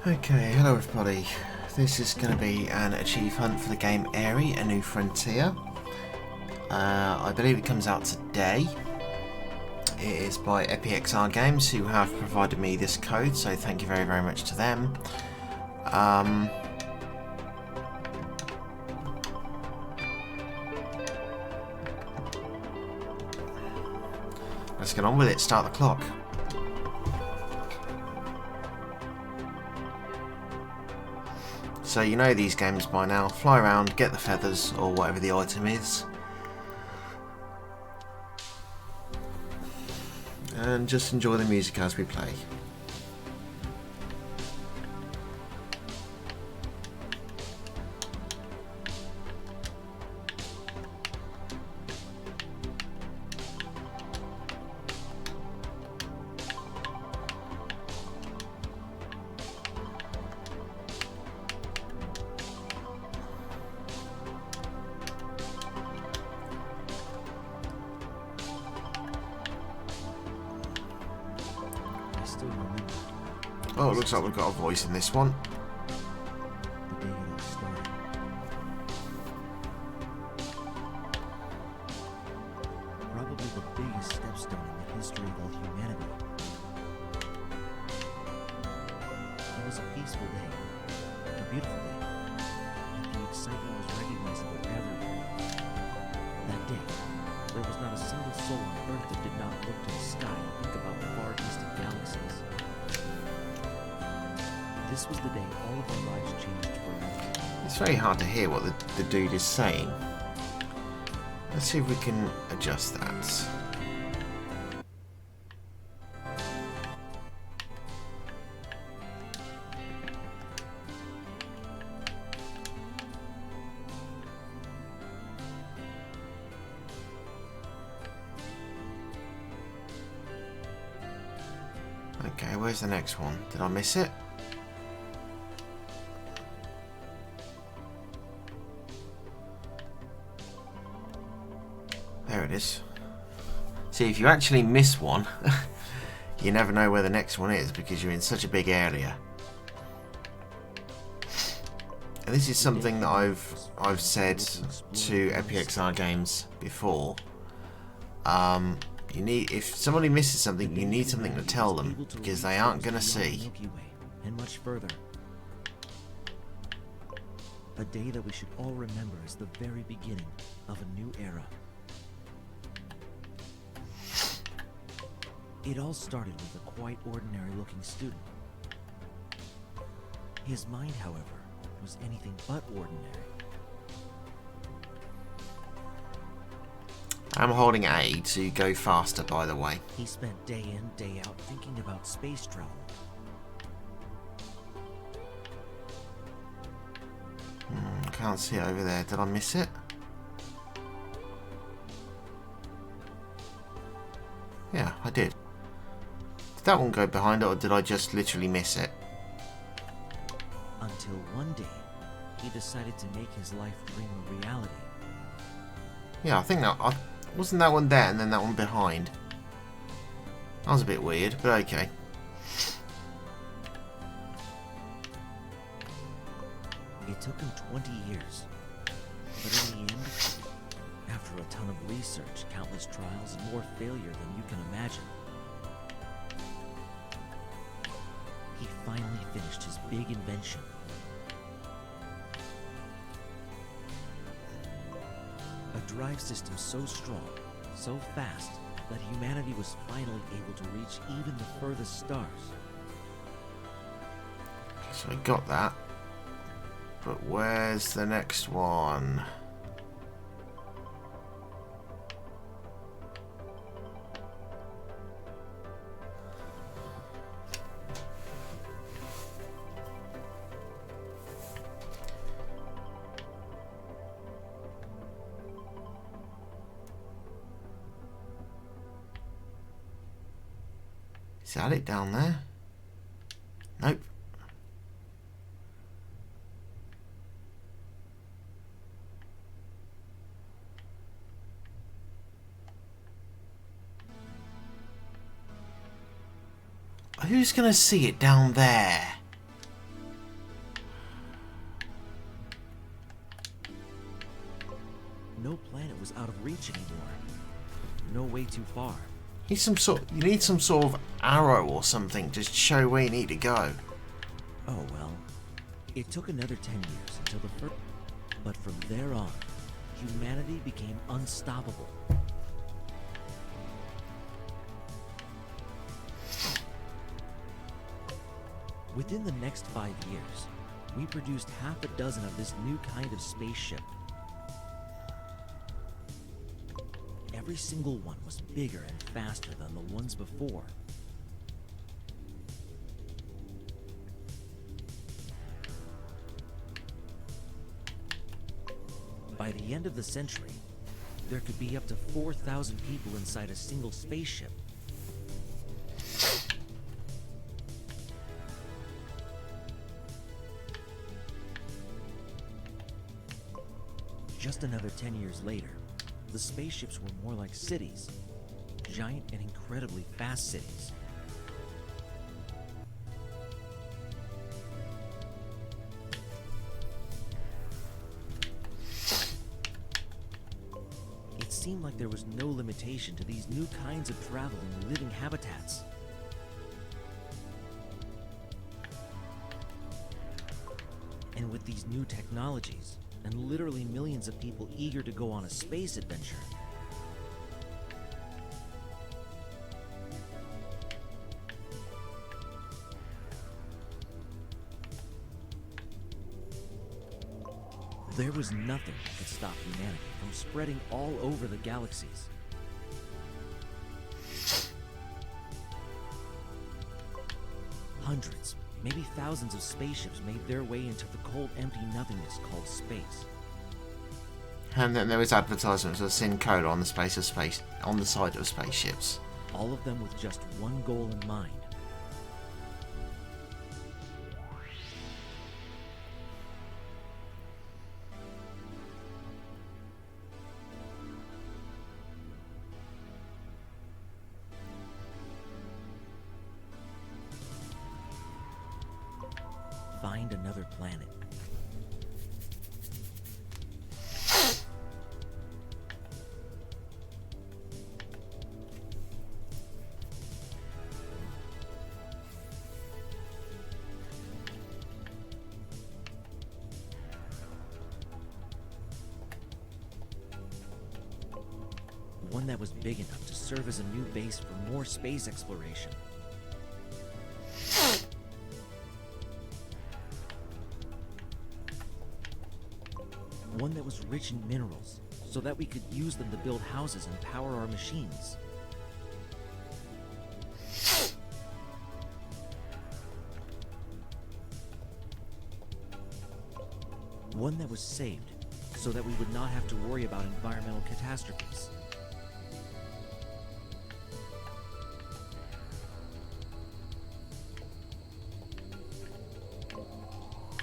Okay, hello everybody. This is going to be an achieve hunt for the game Aery, A New Frontier. I believe it comes out today. It is by XSX Games, who have provided me this code, so thank you very, very much to them. Let's get on with it, start the clock. So you know these games by now. Fly around, get the feathers, or whatever the item is. And just enjoy the music as we play. Oh, it looks like we've got a voice in this one. The day it all started. Probably the biggest stepstone in the history of all humanity. It was a peaceful day, a beautiful day, and the excitement was recognizable everywhere. That day, there was not a single soul on Earth that did not look to the sky and think about far distant galaxies. This was the day all of our lives changed forever. It's very hard to hear what the dude is saying. Let's see if we can adjust that. Okay, where's the next one? Did I miss it? There it is. See, if you actually miss one, you never know where the next one is because you're in such a big area. And this is something that I've said to XSX Games before. You need, if somebody misses something, you need something to tell them because they aren't going to see. And much further. A day that we should all remember as the very beginning of a new era. It all started with a quite ordinary-looking student. His mind, however, was anything but ordinary. I'm holding A to go faster, by the way. He spent day in, day out thinking about space travel. Can't see it over there. Did I miss it? Yeah, I did. Did that one go behind it, or did I just literally miss it? Until one day, he decided to make his life dream a reality. Yeah, I think that... wasn't that one there and then that one behind? That was a bit weird, but okay. It took him 20 years. But in the end, after a ton of research, countless trials, and more failure than you can imagine, he finally finished his big invention. A drive system so strong, so fast, that humanity was finally able to reach even the furthest stars. So I got that. But where's the next one? Is that it down there? Nope. Who's gonna see it down there? no planet was out of reach anymore. No way too far. You need some sort of arrow or something to show where you need to go. Oh well. It took another 10 years until the first... But from there on, humanity became unstoppable. Within the next 5 years, we produced half a dozen of this new kind of spaceship. Every single one was bigger and faster than the ones before. By the end of the century, there could be up to 4,000 people inside a single spaceship. Just another 10 years later, the spaceships were more like cities. Giant and incredibly fast cities. It seemed like there was no limitation to these new kinds of travel in living habitats. And with these new technologies, and literally millions of people eager to go on a space adventure, there was nothing that could stop humanity from spreading all over the galaxies. Hundreds, maybe thousands of spaceships made their way into the cold, empty nothingness called space. And then there was advertisements of Sin Code on the on the side of spaceships. All of them with just one goal in mind. Find another planet. One that was big enough to serve as a new base for more space exploration. One that was rich in minerals, so that we could use them to build houses and power our machines. One that was saved, so that we would not have to worry about environmental catastrophes.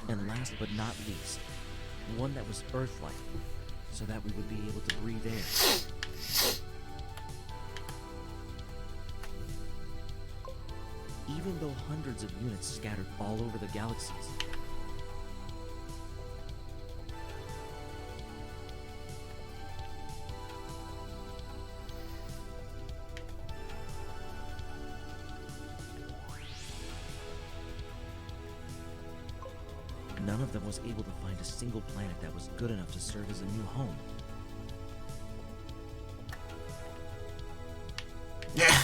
And last but not least, one that was Earth-like, so that we would be able to breathe air. Even though hundreds of units scattered all over the galaxies, none of them was able to find a single planet that was good enough to serve as a new home. Yeah.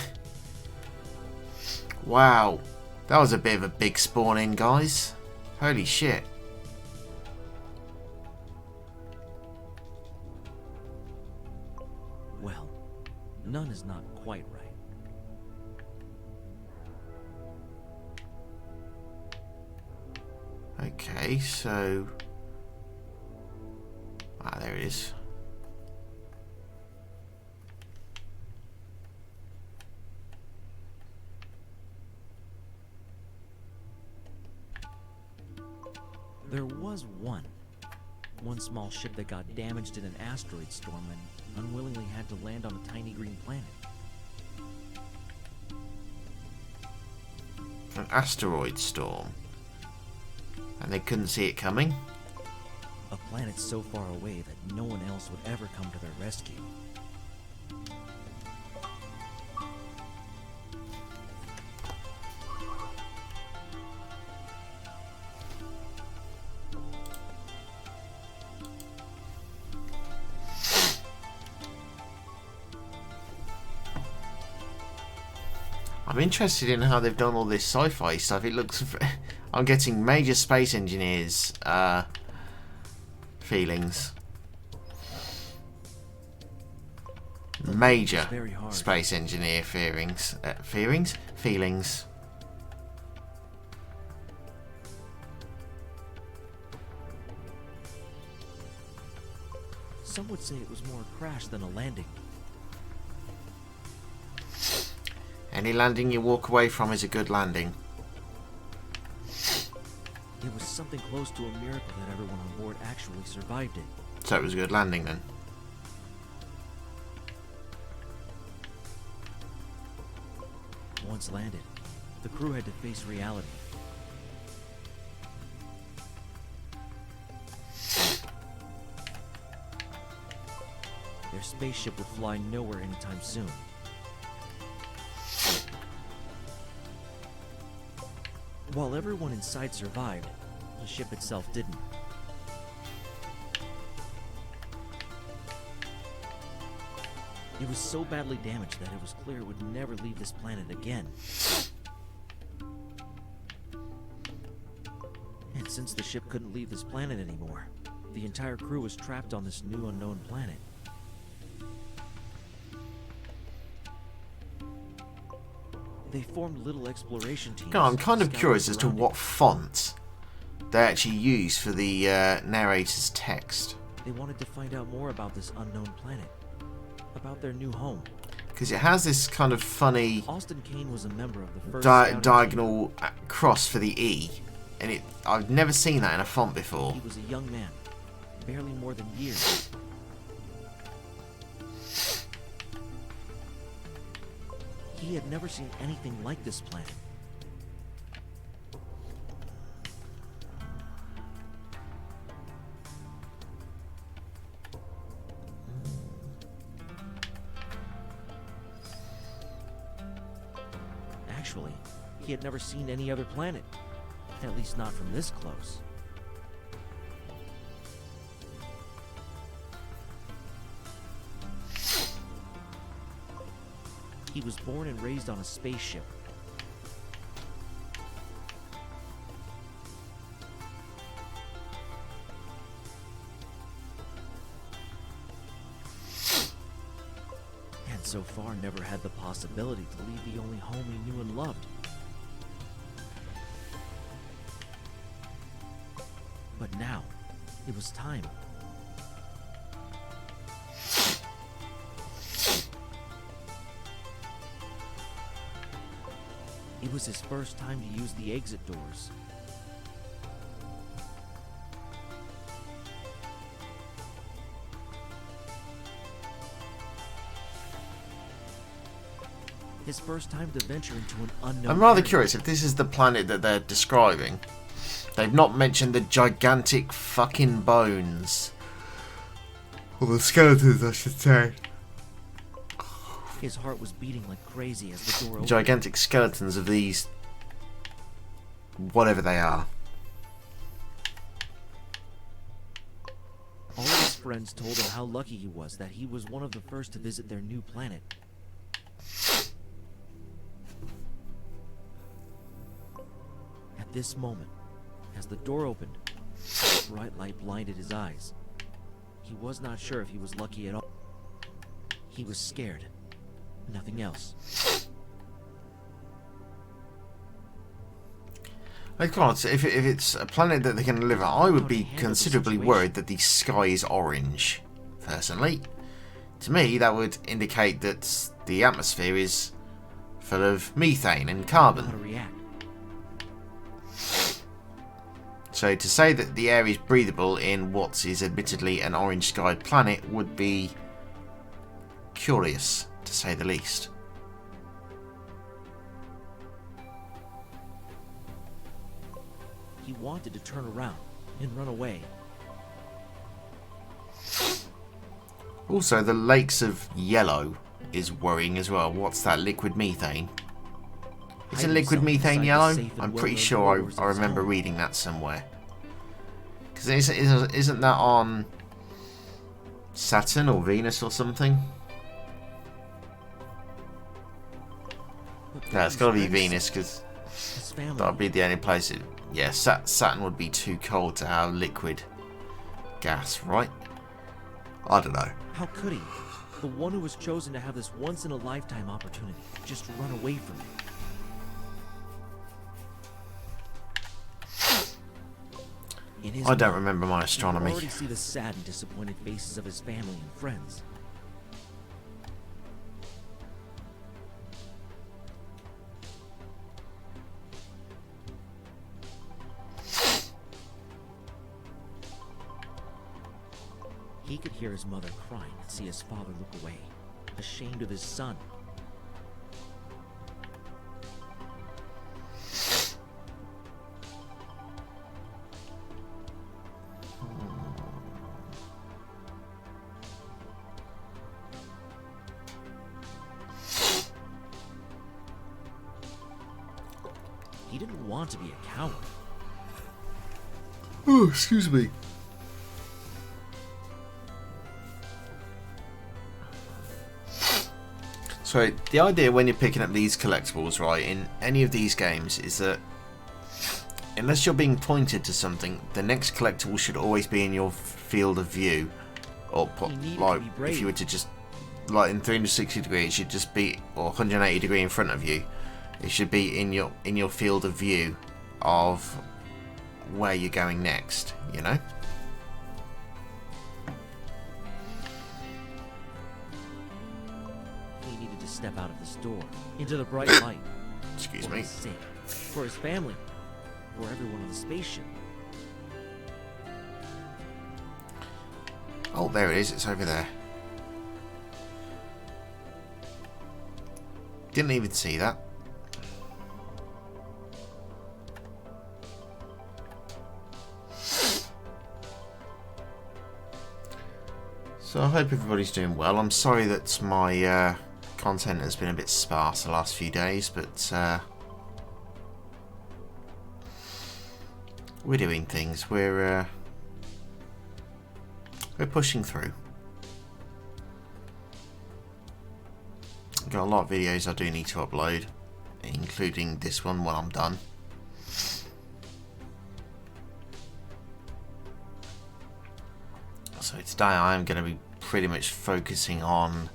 Wow. That was a bit of a big spawn in, guys. Holy shit. Well, none is not quite right. Okay, so... Ah, there it is. There was one small ship that got damaged in an asteroid storm and unwillingly had to land on a tiny green planet. An asteroid storm. And they couldn't see it coming? A planet so far away that no one else would ever come to their rescue. I'm interested in how they've done all this sci-fi stuff. It looks... I'm getting major space engineers feelings. Major space engineer feelings. Feelings. Some would say it was more a crash than a landing. Any landing you walk away from is a good landing. It was something close to a miracle that everyone on board actually survived it. So it was a good landing then. Once landed, the crew had to face reality. Their spaceship would fly nowhere anytime soon. While everyone inside survived, the ship itself didn't. It was so badly damaged that it was clear it would never leave this planet again. And since the ship couldn't leave this planet anymore, the entire crew was trapped on this new unknown planet. They formed little exploration teams. I'm kind of curious as to what font they actually use for the narrator's text. They wanted to find out more about this unknown planet, about their new home. Because it has this kind of funny Austin Kane was a member of the first diagonal cross for the E, and I've never seen that in a font before. He was a young man, barely more than years. He had never seen anything like this planet. Actually, he had never seen any other planet, at least not from this close. He was born and raised on a spaceship. And so far never had the possibility to leave the only home he knew and loved. But now, it was time. It was his first time to use the exit doors. His first time to venture into an unknown I'm rather area. curious if this is the planet that they're describing. They've not mentioned the gigantic fucking bones. Or the skeletons, I should say. His heart was beating like crazy as the door opened. Gigantic skeletons of these... whatever they are. All of his friends told him how lucky he was that he was one of the first to visit their new planet. At this moment, as the door opened, a bright light blinded his eyes. He was not sure if he was lucky at all. He was scared. Nothing else. Like, come on, so if it's a planet that they can live on, I would be considerably worried that the sky is orange, personally. To me, that would indicate that the atmosphere is full of methane and How to carbon. react. So to say that the air is breathable in what is admittedly an orange-skied planet would be curious, to say the least. He wanted to turn around and run away. Also, the lakes of yellow is worrying as well. What's that? Liquid methane. Isn't liquid methane yellow? I'm pretty sure I remember reading that somewhere. Because isn't that on Saturn or Venus or something? Yeah, it's got to be Venus because that would be the only place. Yeah, Saturn would be too cold to have liquid gas, right? I don't know. How could he? The one who was chosen to have this once-in-a-lifetime opportunity just run away from it. I don't remember my astronomy. You already see the sad and disappointed faces of his family and friends. He could hear his mother crying and see his father look away, ashamed of his son. He didn't want to be a coward. Oh, excuse me. So the idea when you're picking up these collectibles, right, in any of these games is that unless you're being pointed to something, the next collectible should always be in your field of view. Or like if you were to just, like in 360 degrees, it should just be, or 180 degree in front of you. It should be in your field of view of where you're going next, you know? He needed to step out of this door into the bright light. Excuse For me. his sake, for his family, for everyone on the spaceship. Oh, there it is. It's over there. Didn't even see that. So I hope everybody's doing well. I'm sorry that my content has been a bit sparse the last few days, but we're doing things. We're pushing through. Got a lot of videos I do need to upload, including this one when I'm done. So today I am going to be pretty much focusing on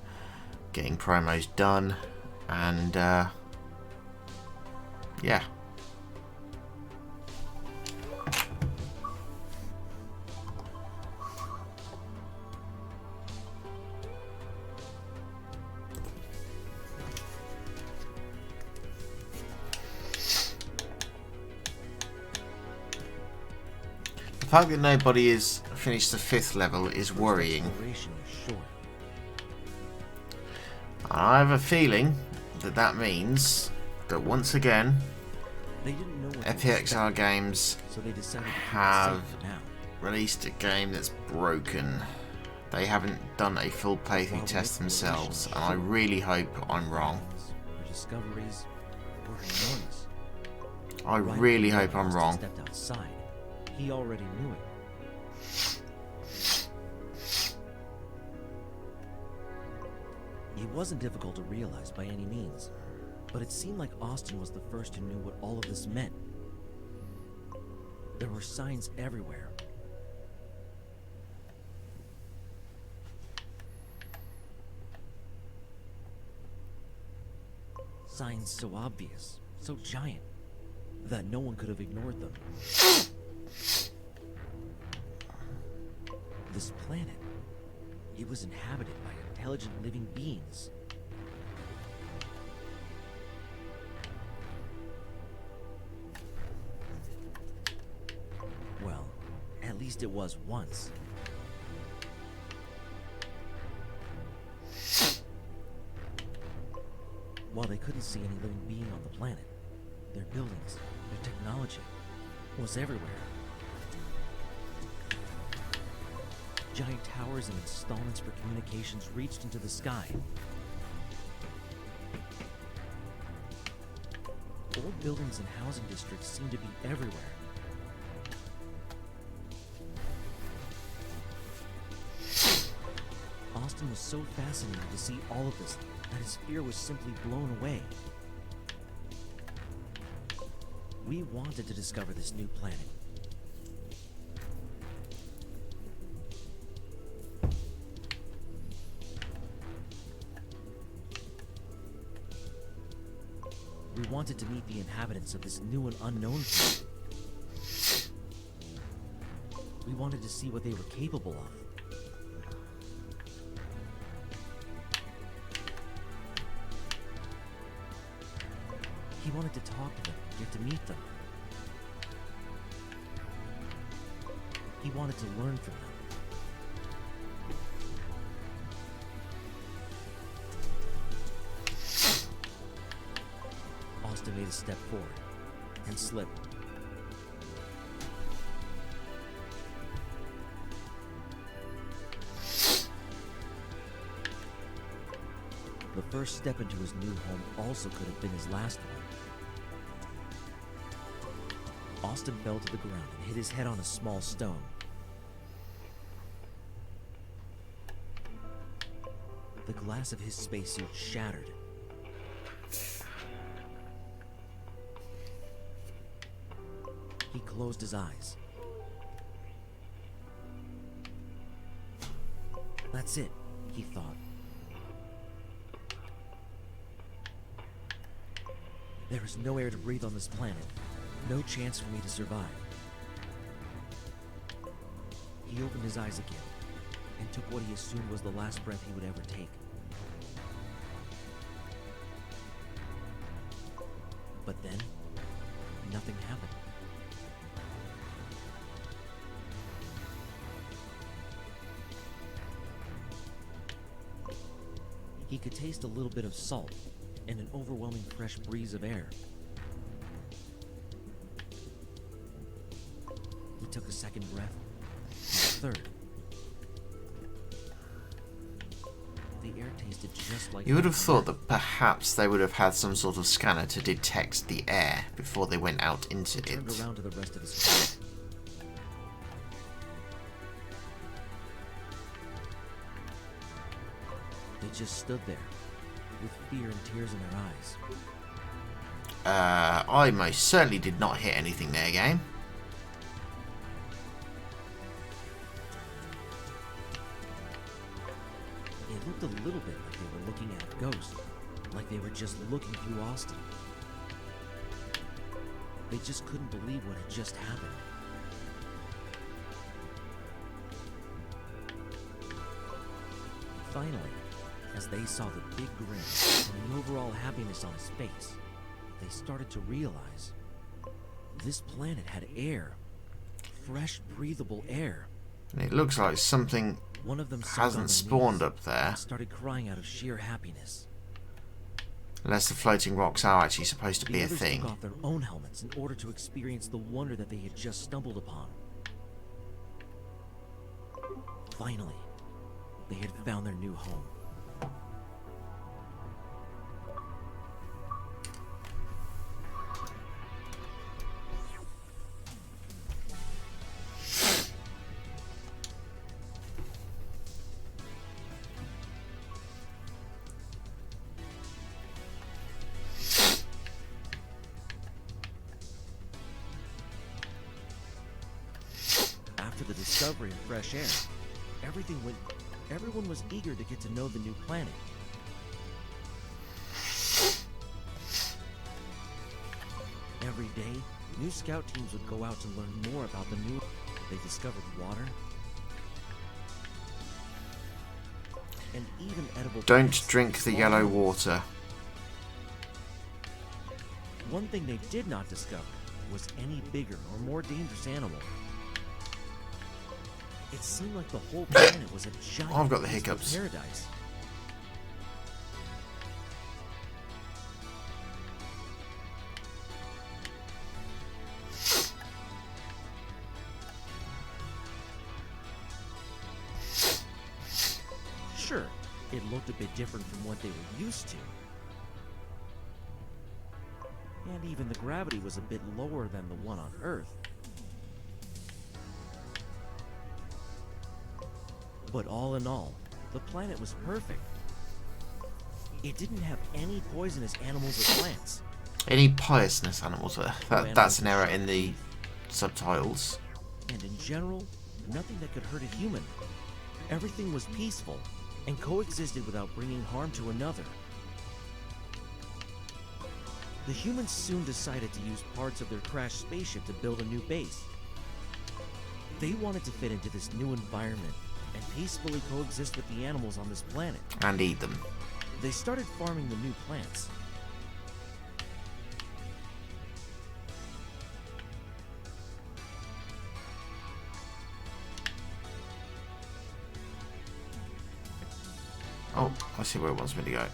getting promos done and yeah. The fact that nobody has finished the 5th level is worrying. I have a feeling that that means that once again XSX Games have released a game that's broken. They haven't done a full playthrough test themselves, and I really hope I'm wrong. I really hope I'm wrong. He already knew it. It wasn't difficult to realize by any means, but it seemed like Austin was the first who knew what all of this meant. There were signs everywhere. Signs so obvious, so giant, that no one could have ignored them. This planet, it was inhabited by intelligent living beings. Well, at least it was once. While they couldn't see any living being on the planet, their buildings, their technology was everywhere. Giant towers and installments for communications reached into the sky. Old buildings and housing districts seem to be everywhere. Austin was so fascinated to see all of this that his fear was simply blown away. We wanted to discover this new planet. We wanted to meet the inhabitants of this new and unknown planet. We wanted to see what they were capable of. He wanted to talk to them, get to meet them. He wanted to learn from them. Austin made a step forward and slipped. The first step into his new home also could have been his last one. Austin fell to the ground and hit his head on a small stone. The glass of his spacesuit shattered. He closed his eyes. That's it, he thought. There is no air to breathe on this planet. No chance for me to survive. He opened his eyes again and took what he assumed was the last breath he would ever take. But then, nothing happened. He could taste a little bit of salt and an overwhelming fresh breeze of air. He took a second breath, and a third. The air tasted just like... You would have thought that perhaps they would have had some sort of scanner to detect the air before they went out into He it. turned around to the rest of his family. They just stood there, with fear and tears in their eyes. I most certainly did not hit anything there, game. It looked a little bit like they were looking at a ghost, like they were just looking through Austin. They just couldn't believe what had just happened. Finally, as they saw the big grin and the overall happiness on his face, they started to realize this planet had air, fresh, breathable air. And it looks like something One of them hasn't spawned up there. and started crying out of sheer happiness. Unless the floating rocks are actually supposed to The be a others thing. took off their own helmets in order to experience the wonder that they had just stumbled upon. Finally, they had found their new home. After the discovery of fresh air, everyone was eager to get to know the new planet. Every day, new scout teams would go out to learn more about the new... They discovered water, and even edible Don't plants drink the small yellow animals. water. One thing they did not discover was any bigger or more dangerous animal. It seemed like the whole planet was a giant I've got the peaceful hiccups. paradise. It looked a bit different from what they were used to. And even the gravity was a bit lower than the one on Earth. But all in all, the planet was perfect. It didn't have any poisonous animals or plants. Any poisonous animals? That's an error in the subtitles. And in general, nothing that could hurt a human. Everything was peaceful and coexisted without bringing harm to another. The humans soon decided to use parts of their crashed spaceship to build a new base. They wanted to fit into this new environment and peacefully coexist with the animals on this planet. And eat them. They started farming the new plants. Oh, I see where it wants me to go.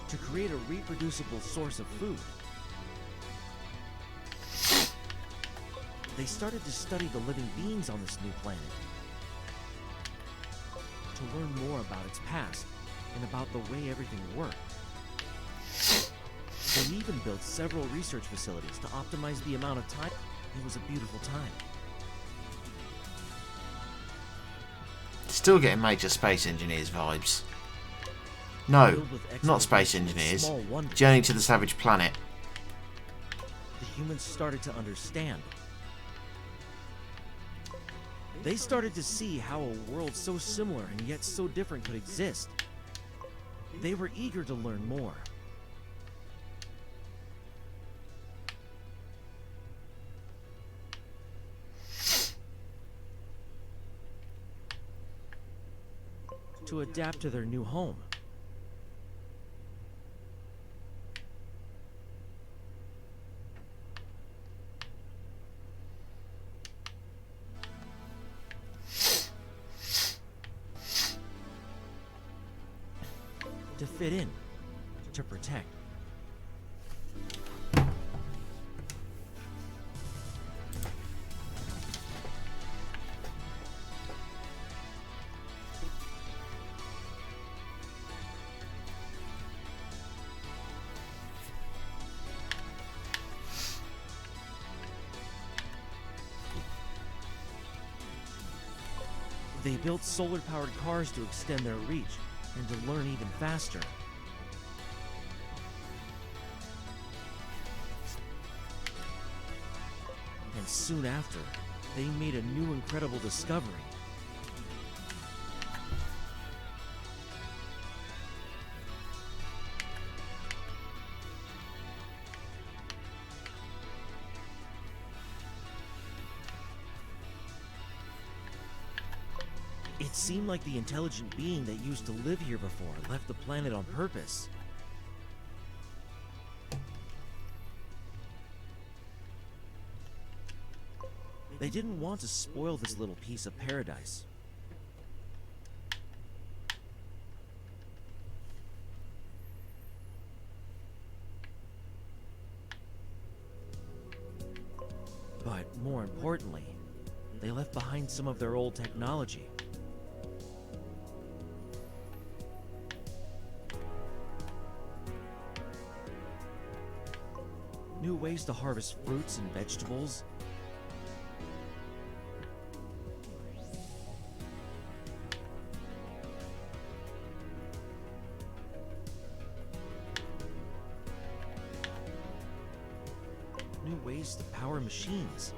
To create a reproducible source of food. They started to study the living beings on this new planet. To learn more about its past and about the way everything worked. They even built several research facilities to optimize the amount of time. It was a beautiful time. Still getting Major Space Engineers vibes. No, not Space Engineers. Journey to the Savage Planet. The humans started to understand. They started to see how a world so similar and yet so different could exist. They were eager to learn more. To adapt to their new home. To fit in, to protect. They built solar-powered cars to extend their reach and to learn even faster. And soon after, they made a new incredible discovery. It seemed like the intelligent being that used to live here before left the planet on purpose. They didn't want to spoil this little piece of paradise. But more importantly, they left behind some of their old technology. New ways to harvest fruits and vegetables. New ways to power machines.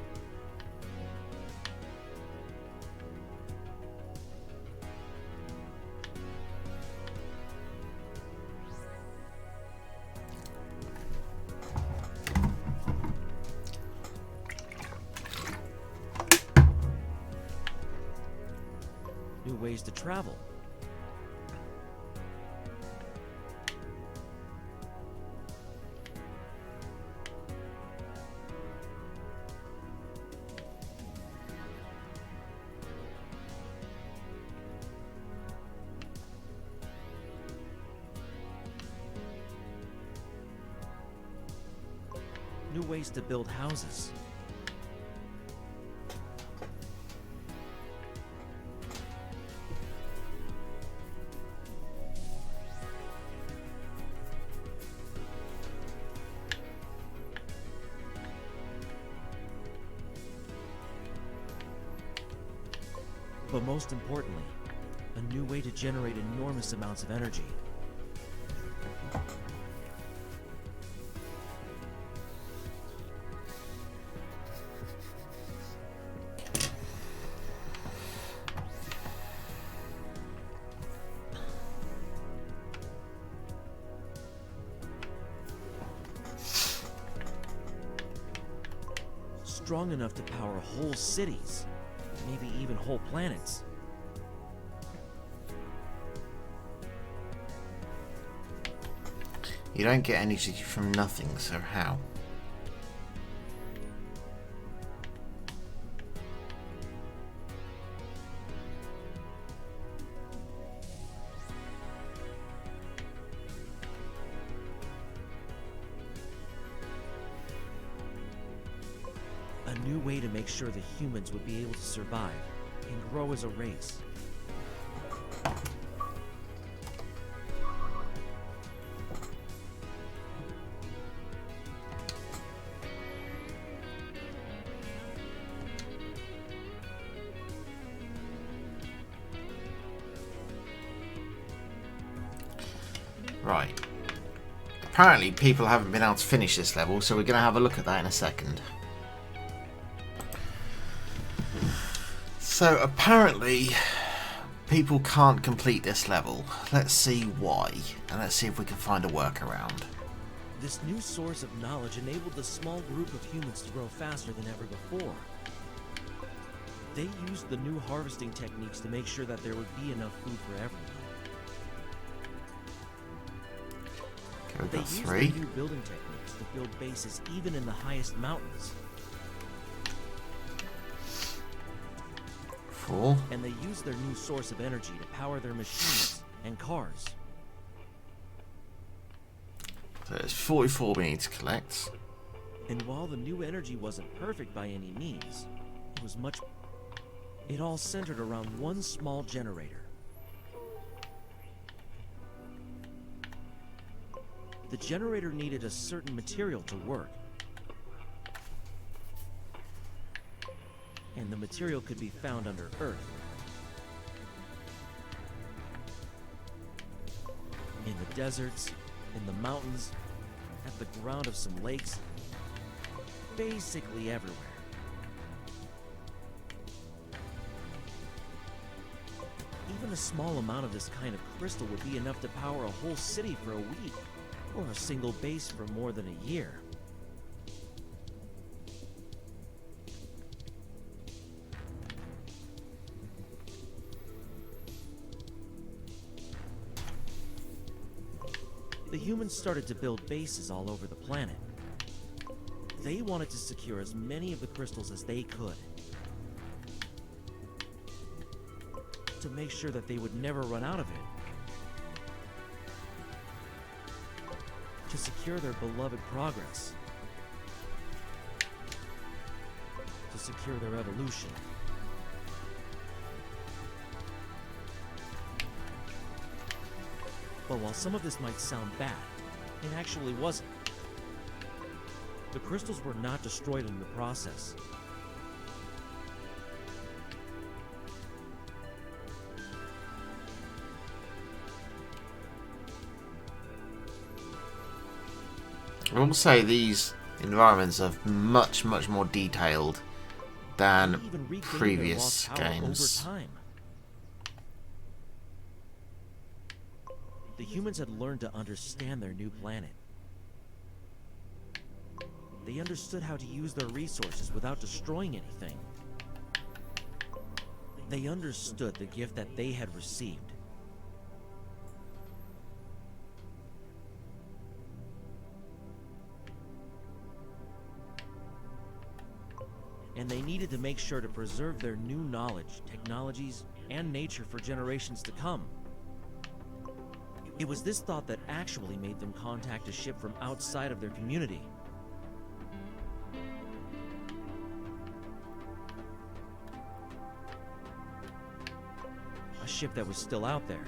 New ways to travel. New ways to build houses. But most importantly, a new way to generate enormous amounts of energy. Strong enough to power whole cities, maybe even whole planets. You don't get energy from nothing, so how? A new way to make sure the humans would be able to survive and grow as a race. Right. Apparently people haven't been able to finish this level, so we're going to have a look at that in a second. So apparently people can't complete this level. Let's see why, and let's see if we can find a workaround. This new source of knowledge enabled the small group of humans to grow faster than ever before. They used the new harvesting techniques to make sure that there would be enough food for everyone. Okay, we've They got used 3. the new building techniques to build bases even in the highest mountains. 4. And they used their new source of energy to power their machines and cars. So there's 44 we need to collect. And while the new energy wasn't perfect by any means, it all centered around one small generator. The generator needed a certain material to work. And the material could be found under Earth. In the deserts, in the mountains, at the ground of some lakes, basically everywhere. Even a small amount of this kind of crystal would be enough to power a whole city for a week, or a single base for more than a year. The humans started to build bases all over the planet. They wanted to secure as many of the crystals as they could, to make sure that they would never run out of it. To secure their beloved progress. To secure their evolution. But while some of this might sound bad, it actually wasn't. The crystals were not destroyed in the process. I will say these environments are much more detailed than They even regained their previous lost power games. over time. The humans had learned to understand their new planet. They understood how to use their resources without destroying anything. They understood the gift that they had received. And they needed to make sure to preserve their new knowledge, technologies, and nature for generations to come. It was this thought that actually made them contact a ship from outside of their community. A ship that was still out there.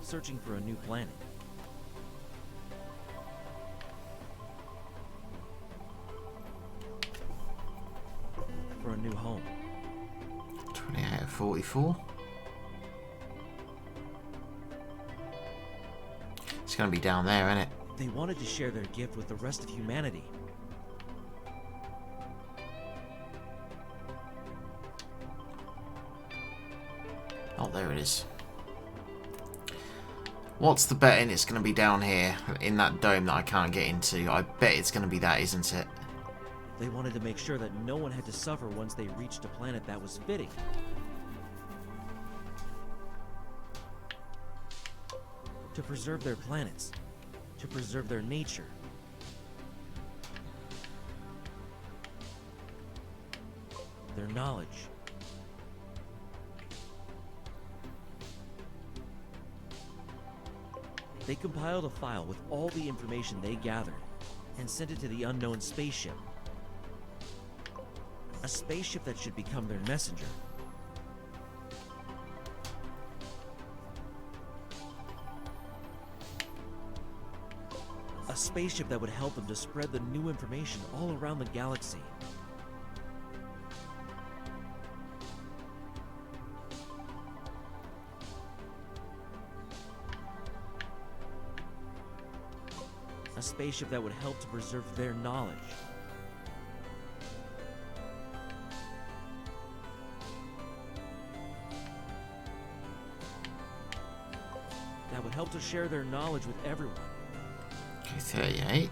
Searching for a new planet. a new home. 28 of 44. It's going to be down there, isn't it? They wanted to share their gift with the rest of humanity. Oh, there it is. What's the betting it's going to be down here in that dome that I can't get into? I bet it's going to be that, isn't it? They wanted to make sure that no one had to suffer once they reached a planet that was fitting. To preserve their planets. To preserve their nature. Their knowledge. They compiled a file with all the information they gathered and sent it to the unknown spaceship. A spaceship that should become their messenger. A spaceship that would help them to spread the new information all around the galaxy. A spaceship that would help to preserve their knowledge. That would help to share their knowledge with everyone. Okay, 38.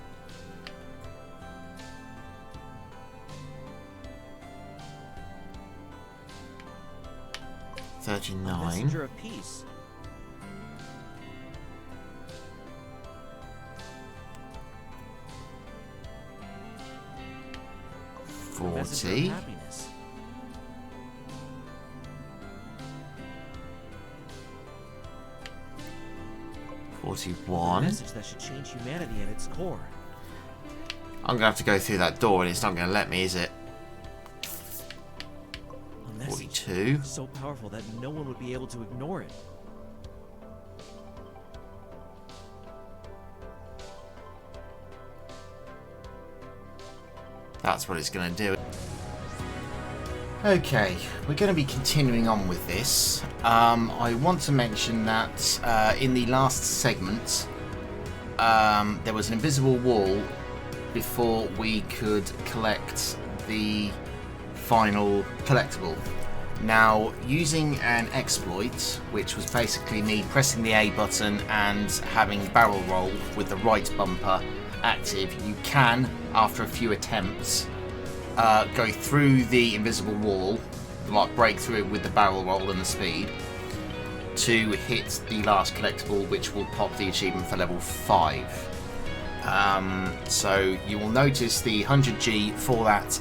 A 39. messenger of peace. 40. Happiness. 41. A message that should change humanity at its core. I'm going to have to go through that door and it's not going to let me, is it? A message 42. so powerful that no one would be able to ignore it. That's what it's going to do. Okay, we're going to be continuing on with this. I want to mention that in the last segment, there was an invisible wall before we could collect the final collectible. Now, using an exploit, which was basically me pressing the A button and having barrel roll with the right bumper active, you can, after a few attempts, go through the invisible wall, like break through it with the barrel roll and the speed, to hit the last collectible, which will pop the achievement for level 5. So you will notice the 100G for that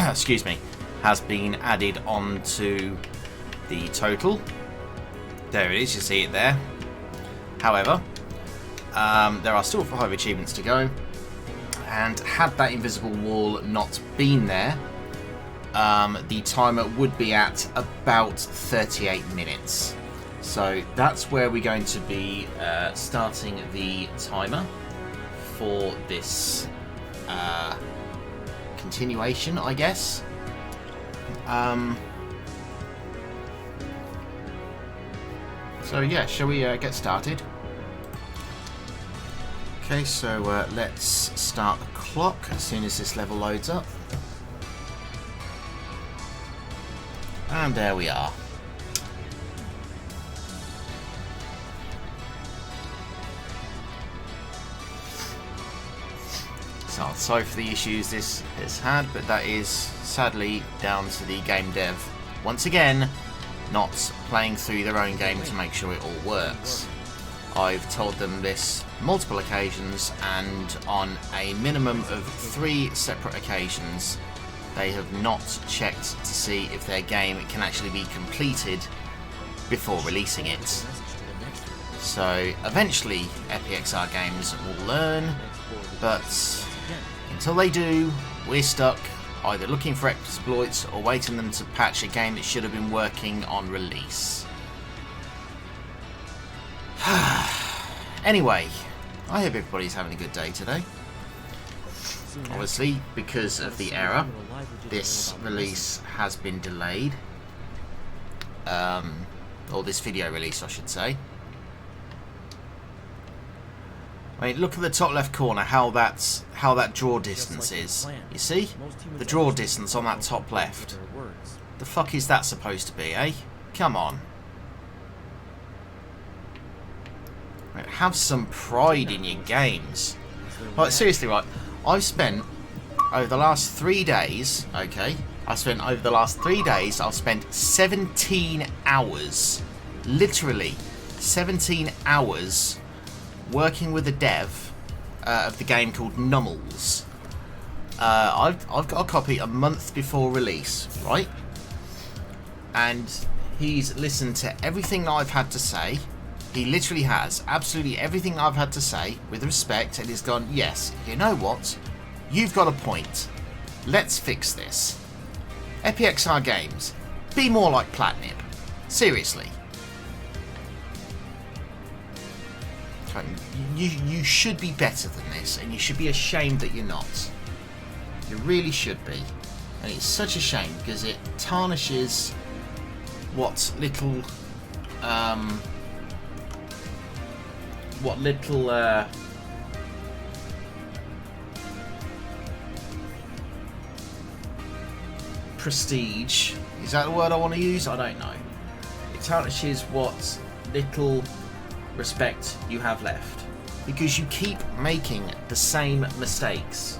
excuse me, has been added onto the total. There it is, you see it there. However, there are still 5 achievements to go, and had that invisible wall not been there, the timer would be at about 38 minutes. So that's where we're going to be starting the timer for this continuation, I guess. So yeah, shall we get started? Okay, so let's start the clock as soon as this level loads up. And there we are. So sorry for the issues this has had, but that is sadly down to the game dev once again not playing through their own game to make sure it all works. I've told them this multiple occasions, and on a minimum of 3 separate occasions they have not checked to see if their game can actually be completed before releasing it. So eventually EPXR Games will learn, but until they do, we're stuck either looking for exploits or waiting them to patch a game that should have been working on release. Anyway, I hope everybody's having a good day today. Obviously, because of the error, this release has been delayed. Or this video release, I should say. I mean, look at the top left corner, how that draw distance is. You see? The draw distance on that top left. The fuck is that supposed to be, eh? Come on. Right, have some pride in your games. Like, seriously, right, I've spent over the last 3 days, okay, I've spent 17 hours, literally 17 hours working with a dev of the game called Nummels. I've got a copy a month before release, right? And he's listened to everything that I've had to say. He literally has absolutely everything I've had to say with respect, and he's gone, yes, you know what? You've got a point. Let's fix this. EpiXR Games, be more like Platnip. Seriously. You should be better than this, and you should be ashamed that you're not. You really should be. And it's such a shame because it tarnishes what little prestige, is that the word I want to use? I don't know. It tarnishes what little respect you have left because you keep making the same mistakes.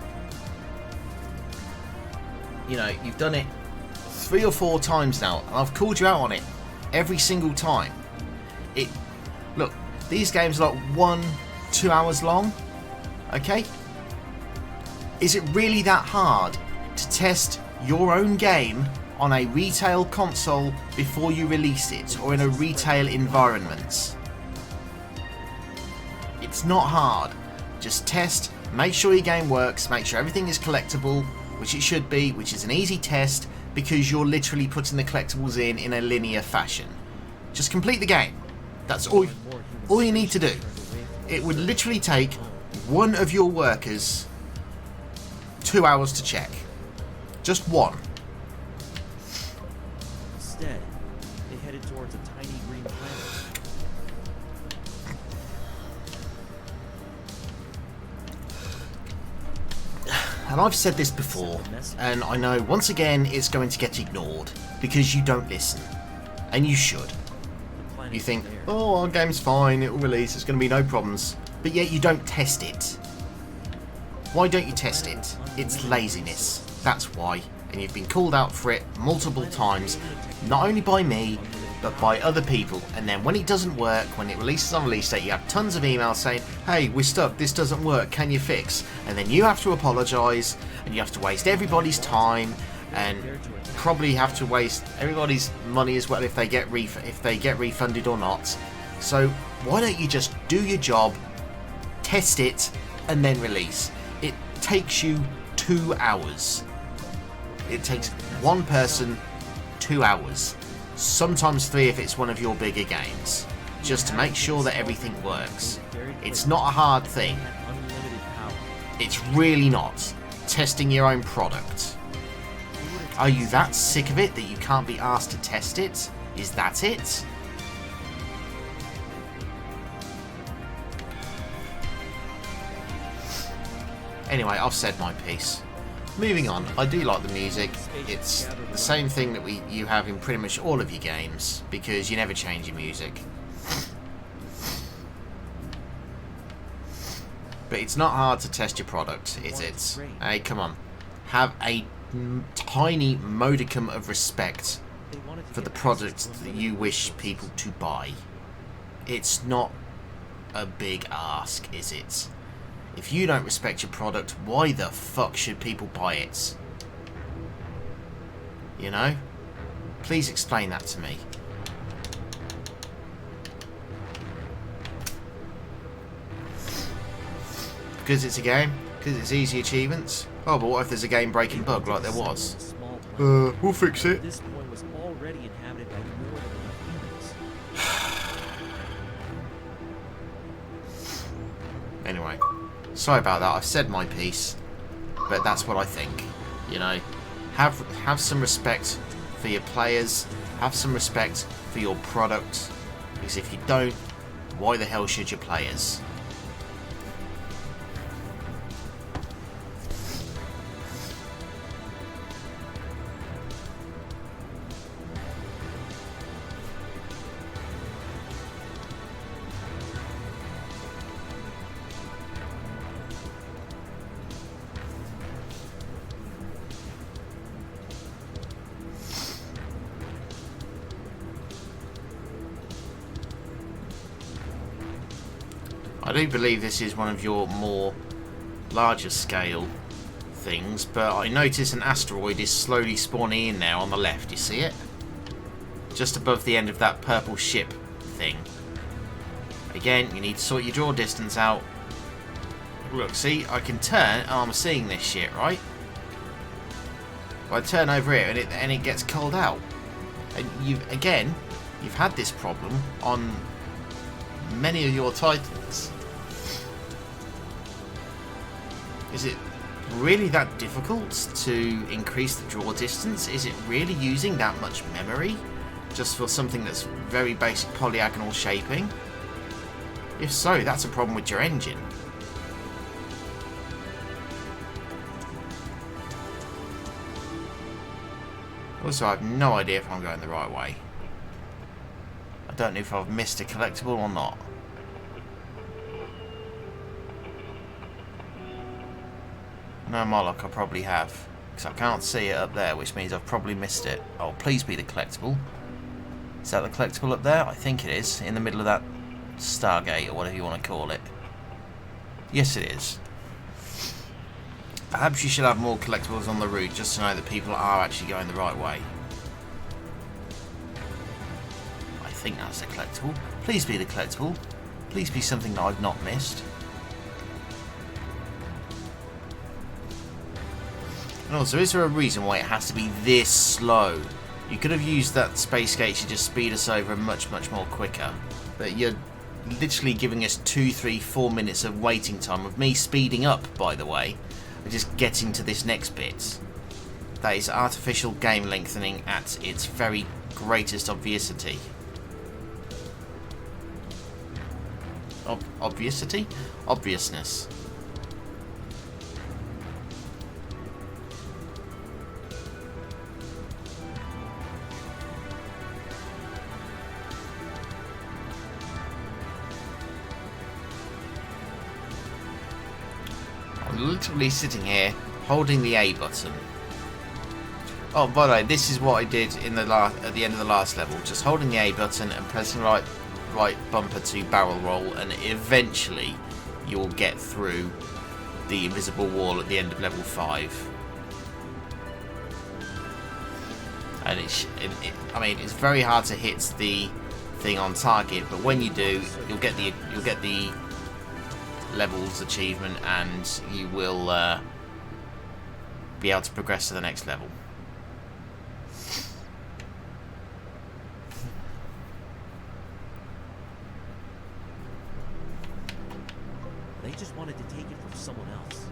You know, you've done it 3 or 4 times now, and I've called you out on it every single time. Look, these games are like 1-2 hours long, okay? Is it really that hard to test your own game on a retail console before you release it, or in a retail environment? It's not hard. Just test, make sure your game works, make sure everything is collectible, which it should be, which is an easy test because you're literally putting the collectibles in a linear fashion. Just complete the game. That's all you need to do. It would literally take one of your workers 2 hours to check. Just one. Instead, they headed towards a tiny green planet. And I've said this before, and I know once again it's going to get ignored because you don't listen. And you should. You think, oh, our game's fine, it'll release, there's going to be no problems. But yet you don't test it. Why don't you test it? It's laziness. That's why. And you've been called out for it multiple times, not only by me, but by other people. And then when it doesn't work, when it releases on release date, you have tons of emails saying, hey, we're stuck, this doesn't work, can you fix? And then you have to apologise, and you have to waste everybody's time, and probably have to waste everybody's money as well if they get refunded or not. So why don't you just do your job, test it, and then release? It takes you 2 hours. It takes one person 2 hours, sometimes 3 if it's one of your bigger games, just to make sure that everything works. It's not a hard thing. It's really not. Testing your own product. Are you that sick of it that you can't be asked to test it? Is that it? Anyway, I've said my piece. Moving on, I do like the music. It's the same thing that you have in pretty much all of your games, because you never change your music. But it's not hard to test your product, is it? Hey, come on. Have a tiny modicum of respect for the products that you wish people to buy. It's not a big ask, is it? If you don't respect your product, why the fuck should people buy it? You know? Please explain that to me. Because it's a game? Because it's easy achievements? Oh, but what if there's a game-breaking bug like there was? We'll fix it. This point was already inhabited by more than enough humans. Anyway, sorry about that. I've said my piece. but that's what I think. You know, have some respect for your players, have some respect for your product, because if you don't, why the hell should your players? I do believe this is one of your more larger scale things, but I notice an asteroid is slowly spawning in now on the left. You see it? Just above the end of that purple ship thing. Again, you need to sort your draw distance out. Look, see, I can turn and I'm seeing this shit, right? I turn over here and it gets culled out. And you've had this problem on many of your titans. Is it really that difficult to increase the draw distance? Is it really using that much memory just for something that's very basic polyagonal shaping? If so, that's a problem with your engine. Also, I have no idea if I'm going the right way. I don't know if I've missed a collectible or not. No, my luck, I probably have. Because I can't see it up there, which means I've probably missed it. Oh, please be the collectible. Is that the collectible up there? I think it is. In the middle of that Stargate, or whatever you want to call it. Yes, it is. Perhaps you should have more collectibles on the route, just to know that people are actually going the right way. I think that's the collectible. Please be the collectible. Please be something that I've not missed. And also, is there a reason why it has to be this slow? You could have used that space gate to just speed us over much, much more quicker. But you're literally giving us 2, 3, 4 minutes of waiting time, of me speeding up, by the way, and just getting to this next bit. That is artificial game lengthening at its very greatest obviousity. Obviously? Obviousness. I'm literally sitting here holding the A button. Oh, by the way, this is what I did in the at the end of the last level. Just holding the A button and pressing right bumper to barrel roll, and eventually you'll get through the invisible wall at the end of level 5. And I mean, it's very hard to hit the thing on target, but when you do, you'll get the levels achievement, and you will be able to progress to the next level. They just wanted to take it from someone else.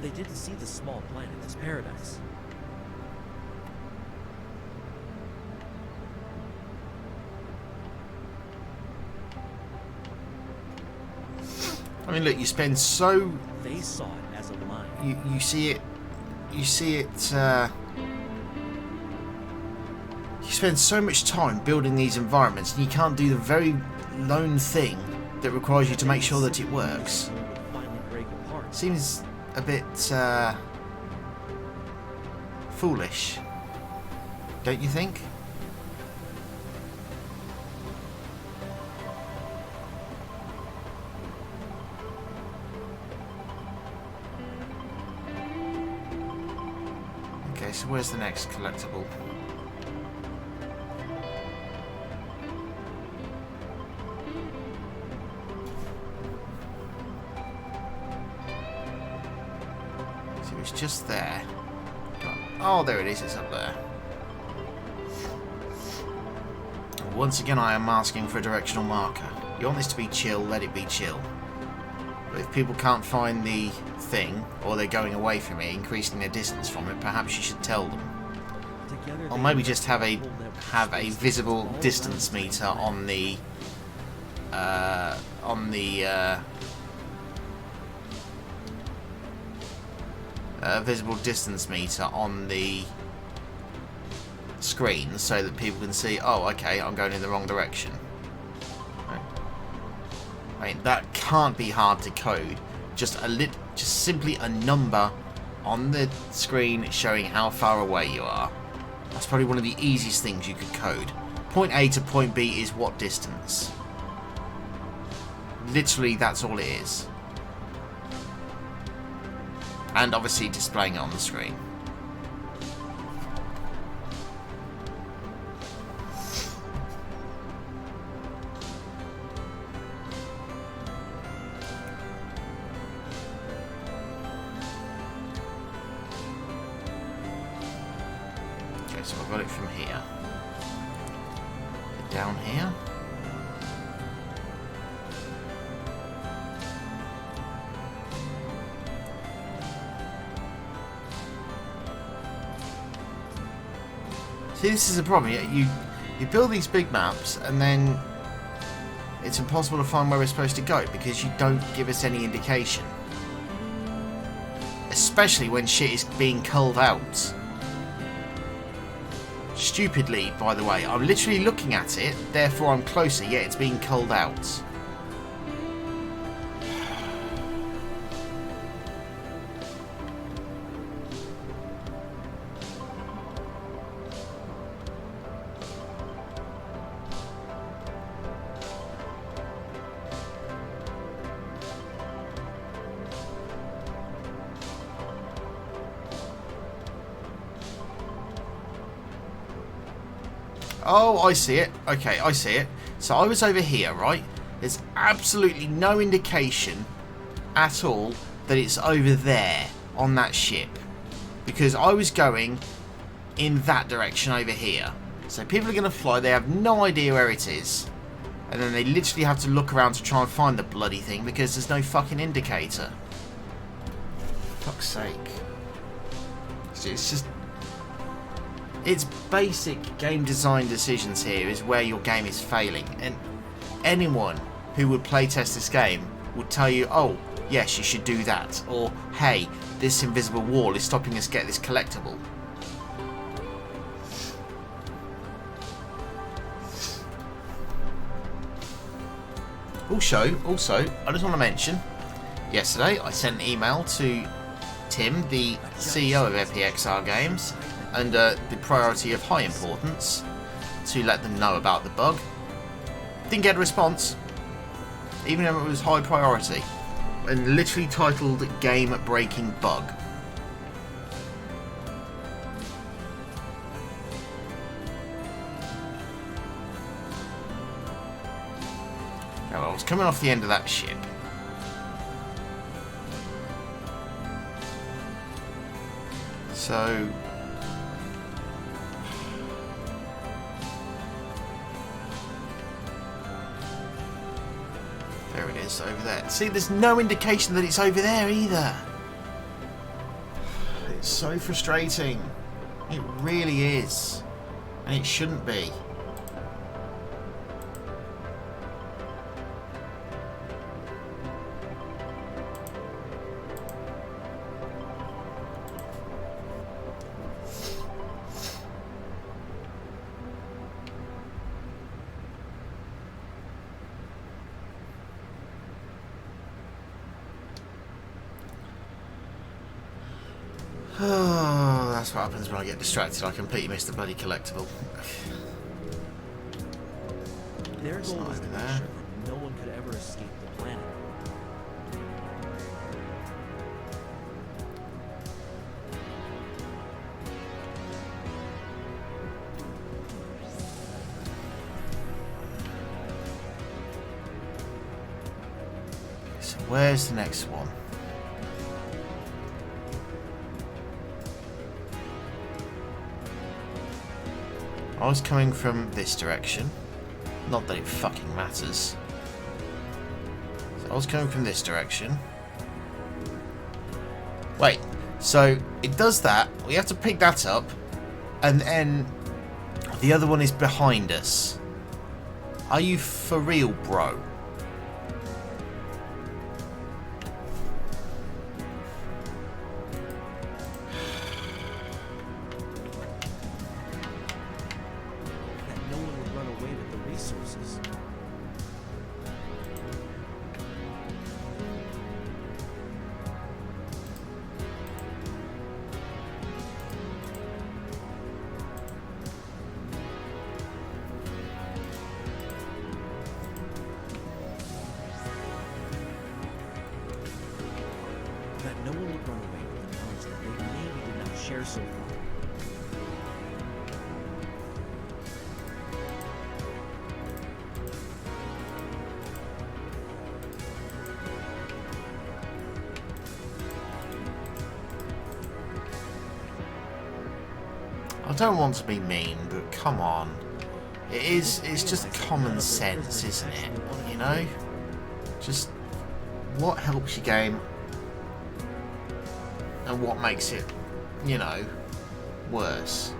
They didn't see the small planet as paradise. I mean, look, you spend so... They saw it as a line. You see it... You spend so much time building these environments, and you can't do the very lone thing that requires you to make sure that it works. Seems a bit foolish, don't you think? Okay, so where's the next collectible? So it's just there. Oh, there it is, it's up there. once again I am asking for a directional marker. You want this to be chill, let it be chill. But if people can't find the thing, or they're going away from it, increasing their distance from it, perhaps you should tell them. Or maybe just have a visible distance meter on the visible distance meter on the screen, so that people can see, oh, okay, I'm going in the wrong direction. Right. I mean, that can't be hard to code. Just simply a number on the screen showing how far away you are. That's probably one of the easiest things you could code. Point A to point B is what distance? Literally, that's all it is. And obviously displaying it on the screen. Okay, so I've got it from here. Down here. See, this is a problem. You build these big maps and then it's impossible to find where we're supposed to go because you don't give us any indication. Especially when shit is being culled out. Stupidly, by the way. I'm literally looking at it, therefore I'm closer, yet it's being culled out. Oh, I see it. Okay, I see it. So I was over here, right? There's absolutely no indication at all that it's over there on that ship. Because I was going in that direction over here. So people are going to fly, they have no idea where it is. And then they literally have to look around to try and find the bloody thing because there's no fucking indicator. For fuck's sake. It's just... It's basic game design decisions here is where your game is failing. And anyone who would playtest this game would tell you, oh, yes, you should do that. Or, hey, this invisible wall is stopping us get this collectible. Also, I just want to mention, yesterday I sent an email to Tim, the CEO of XSX Games, under the priority of high importance, to let them know about the bug. Didn't get a response, even though it was high priority, and literally titled Game Breaking Bug. Now, I was coming off the end of that ship. So... there it is, over there. See, there's no indication that it's over there either. It's so frustrating. It really is. And it shouldn't be. Oh, that's what happens when I get distracted. I completely miss the bloody collectible. Their It's goal not was to over make there. sure that no one could ever escape the planet. So where's the next one? I was coming from this direction. Not that it fucking matters. So I was coming from this direction. Wait, so it does that. We have to pick that up. And then the other one is behind us. Are you for real, bro? That no one would run away with the resources. That no one would run away with the knowledge that they maybe did not share so far. I don't want to be mean, but come on. It's just common sense, isn't it? You know? Just what helps your game and what makes it, you know, worse.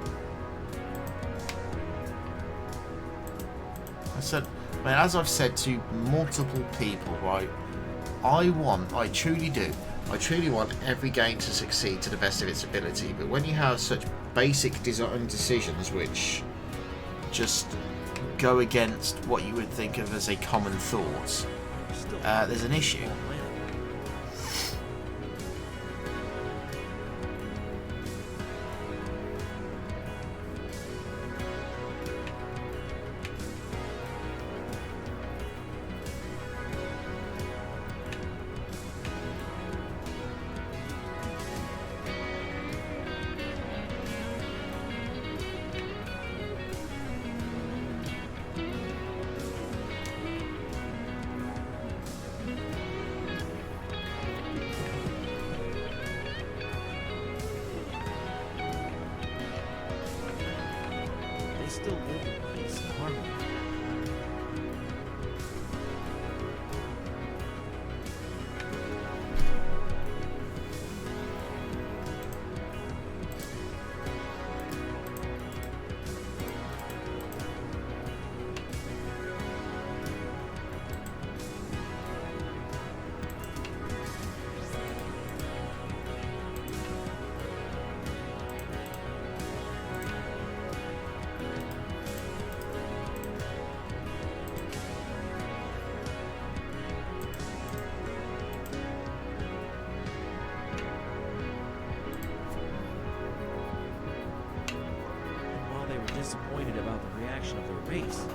As I've said to multiple people, right, I truly do. I truly want every game to succeed to the best of its ability, but when you have such basic design decisions which just go against what you would think of as a common thought, there's an issue. They still live in peace and harmony. Disappointed about the reaction of their race.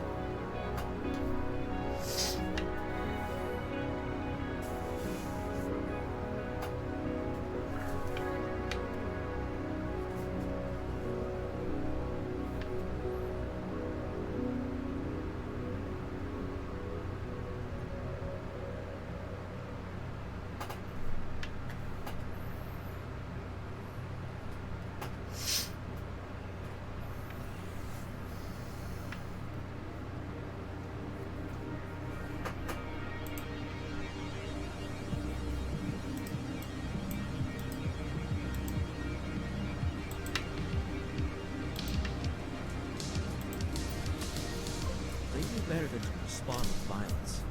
Better than to respond with violence.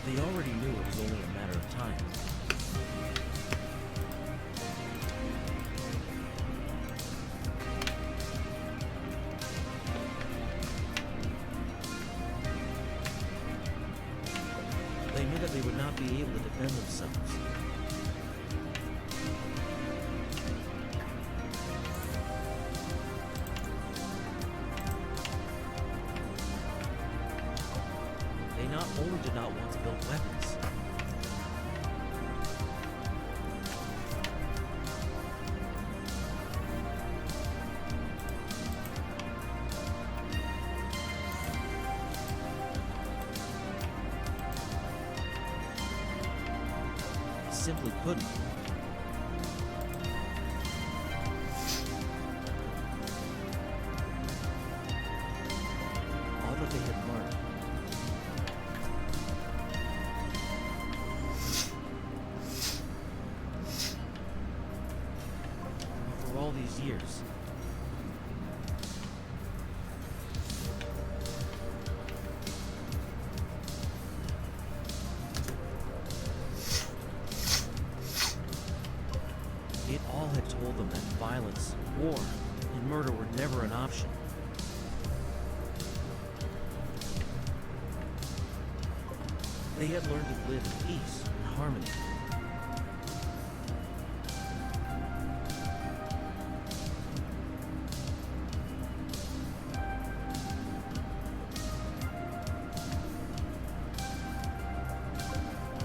They already knew it was only a matter of time. They knew that they would not be able to defend themselves. not only did not want to build weapons, simply couldn't. All that they had learned for all these years, it all had told them that violence, war, and murder were never an option. They had learned to live in peace and harmony.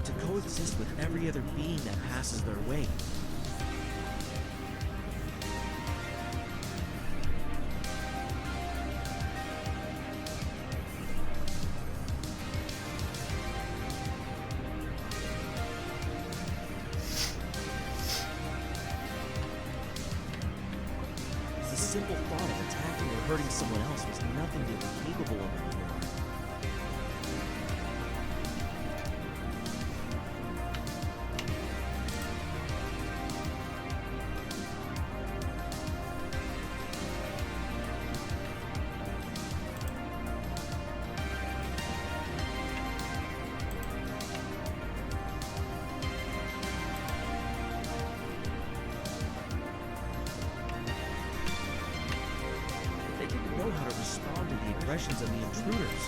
To coexist with every other being that passes their way. The simple thought of attacking or hurting someone else was nothing they were capable of anymore. They didn't know how to respond to the aggressions of the intruders.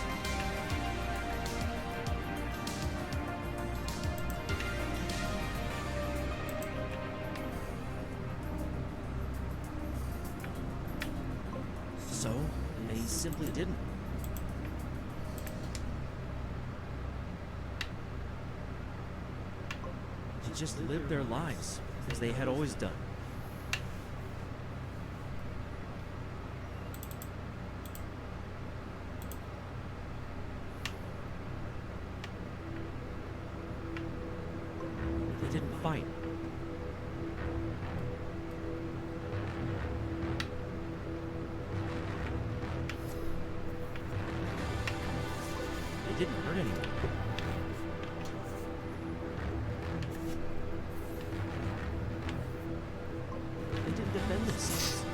So, they simply didn't. They just lived their lives as they had always done. They didn't fight. They didn't hurt anyone. They didn't defend themselves.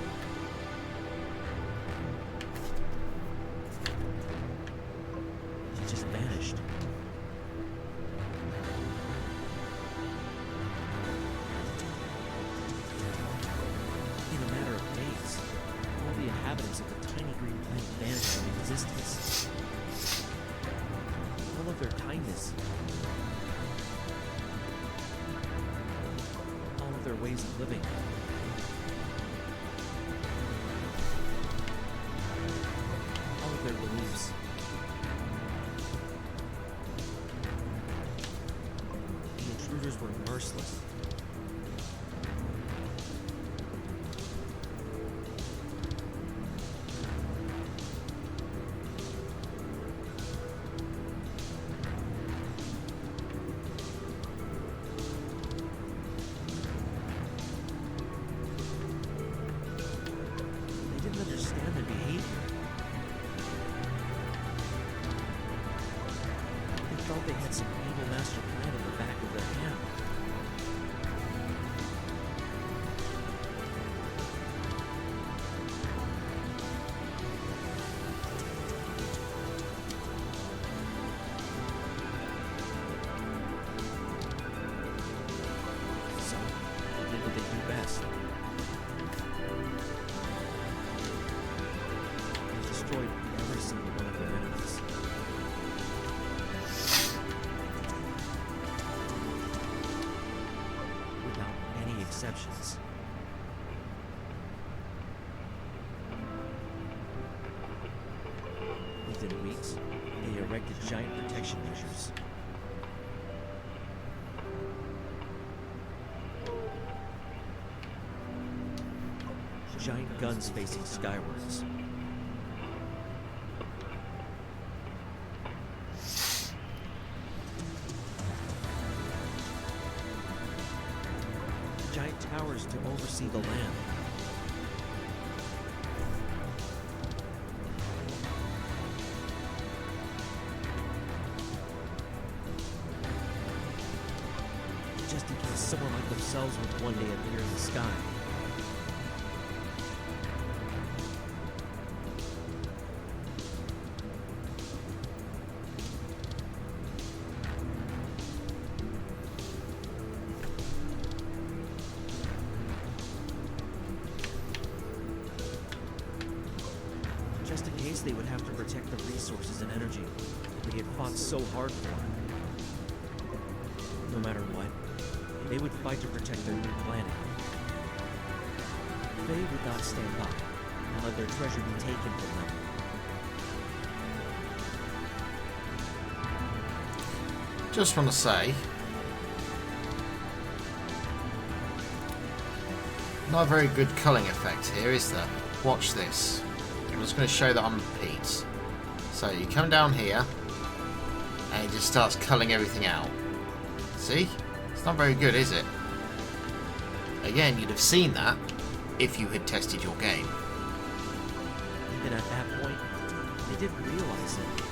They just vanished. In a matter of days, all the inhabitants of the tiny green planet vanished from existence. All of their kindness, all of their ways of living, all of their beliefs. The intruders were merciless. They didn't understand their behavior. They thought they had some evil master plan in the back of their hand. So, they did what they do best. They destroyed every single one of their enemies. Without any exceptions. Within weeks, They erected giant protection measures. Giant guns facing skywards. Giant towers to oversee the land. Just in case someone like themselves would one day appear in the sky. Just in case they would have to protect the resources and energy they had fought so hard for. No matter what, they would fight to protect their new planet. They would not stand by and let their treasure be taken from them. Just want to say, not a very good culling effect here, is there? Watch this. I'm just going to show that on repeat. So you come down here, and it just starts culling everything out. See? It's not very good, is it? Again, you'd have seen that if you had tested your game. Even at that point, they didn't realize it.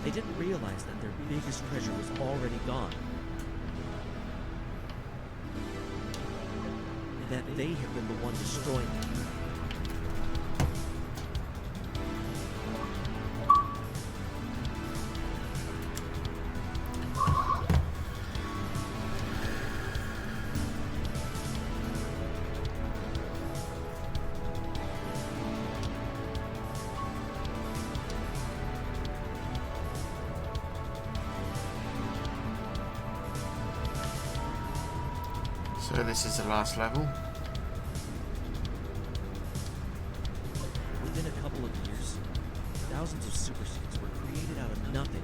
They didn't realize that their biggest treasure was already gone. And that they had been the one destroying it. So this is the last level. Within a couple of years, thousands of super suits were created out of nothing.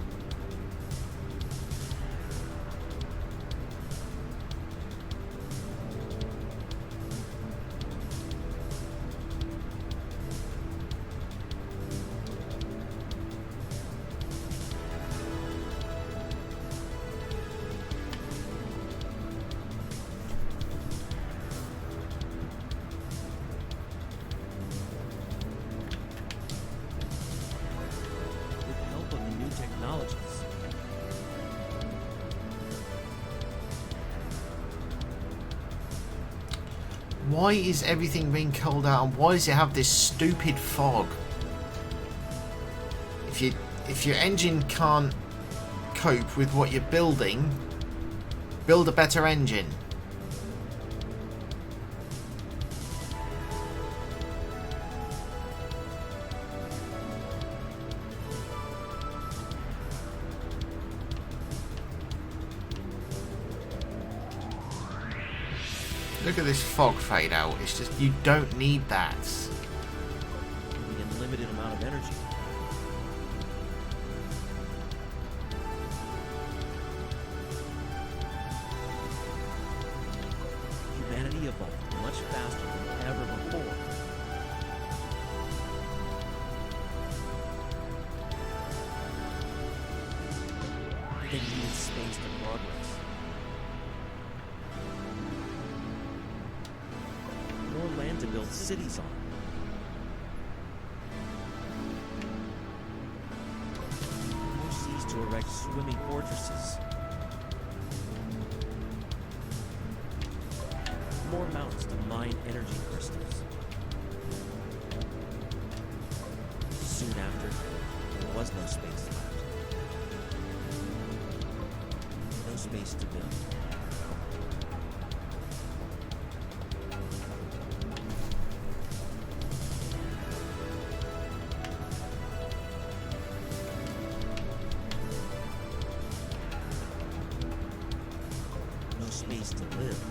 Technologies. Why is everything being culled out, and why does it have this stupid fog? If your engine can't cope with what you're building, build a better engine. Look at this fog fade out. It's just, you don't need that. The unlimited amount of energy. Humanity evolved much faster than ever before. They needed space to progress. More land to build cities on. More seas to erect swimming fortresses. More mountains to mine energy crystals. Soon after, there was no space left. No space to build. place to live.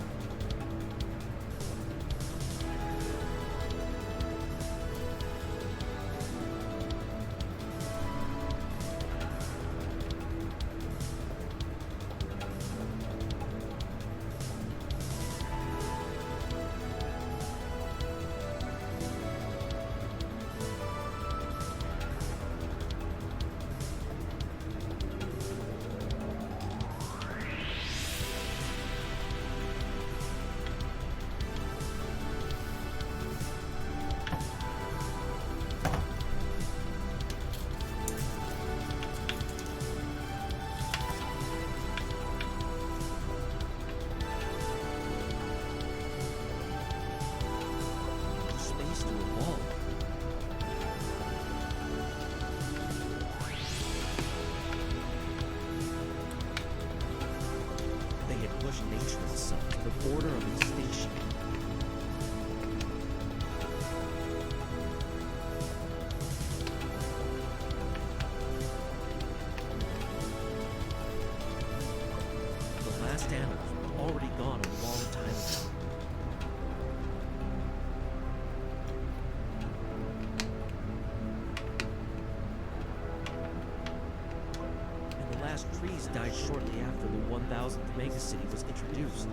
Nature itself to the border of extinction. The last animals were already gone a long time ago. And the last trees died shortly after the 1000th megacity was introduced.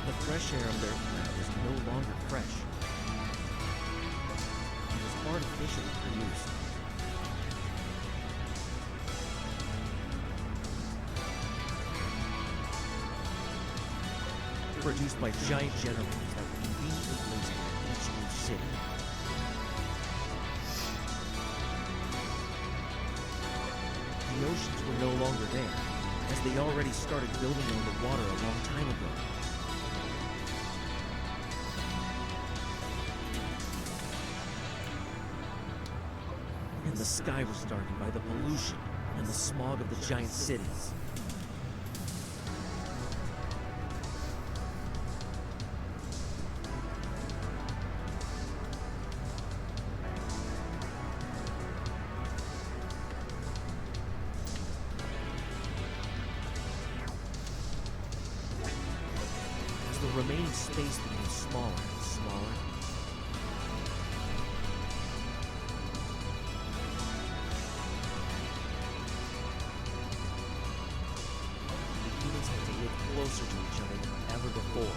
The fresh air of their planet was no longer fresh. It was artificially produced. Produced by giant generators that were conveniently placed in each new city. The oceans were no longer there, as they already started building on the water a long time ago. And the sky was darkened by the pollution and the smog of the giant cities. As the remaining space became smaller and smaller, closer to each other than ever before.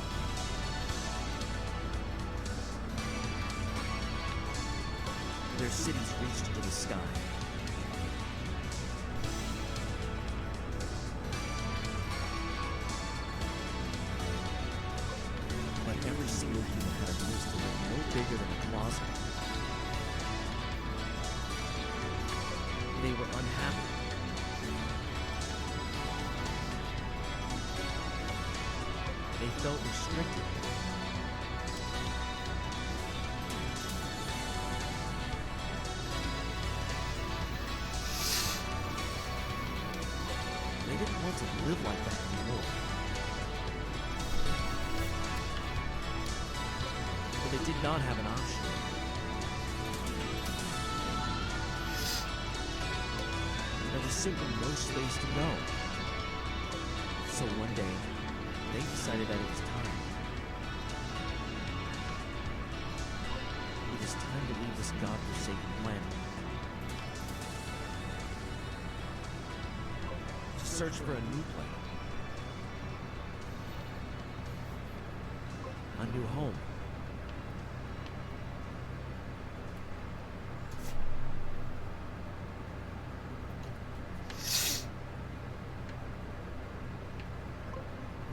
Their cities reached into the sky. But every single human had a place to live no bigger than a closet. They were unhappy. They felt restricted. They didn't want to live like that anymore. But they did not have an option. There was simply no space to go. So one day, they decided that it was time. It is time to leave this godforsaken planet search for a new planet. A new home.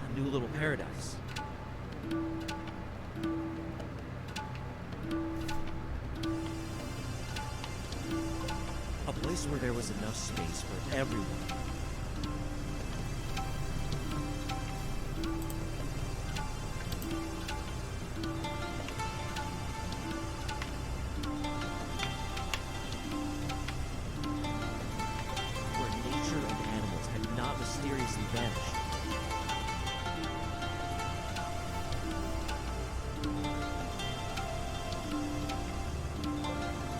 A new little paradise. A place where there was enough space for everyone. Where nature and animals had not mysteriously vanished.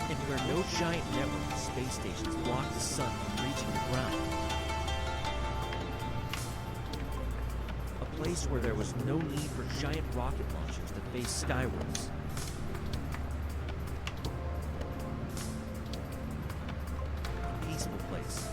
And where no giant network of space stations blocked the sun from reaching the ground. A place where there was no need for giant rocket launchers that faced skywards. A peaceful place.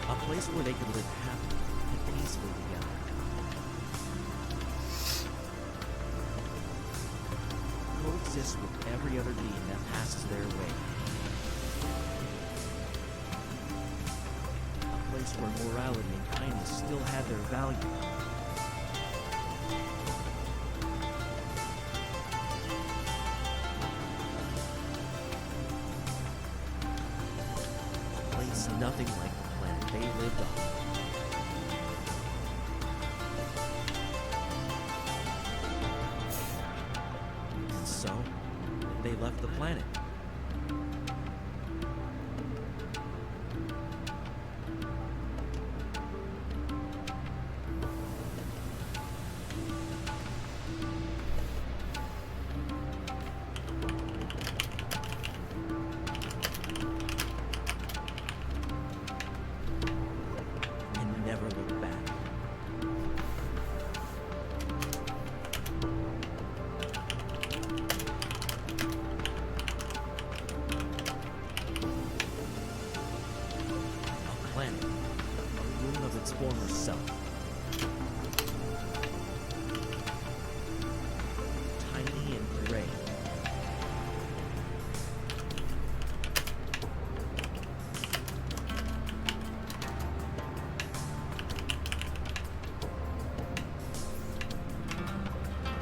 A place where they could live happily and peacefully together. Coexist with every other being that passes their way. A place where morality and kindness still had their value. A place nothing like the planet they lived on. And so, they left the planet. And never looked back. A planet, a ruin of its former self. Tiny and gray.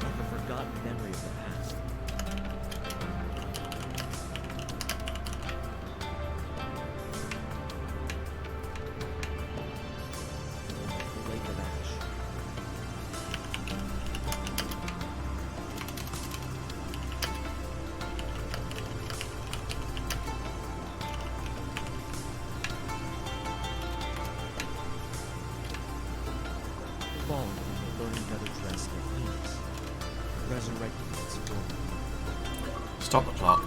Like a forgotten memory of the past. The Lake of Ash. Fallen from the burning feather dress of a phoenix, resurrected in its form. Stop the clock.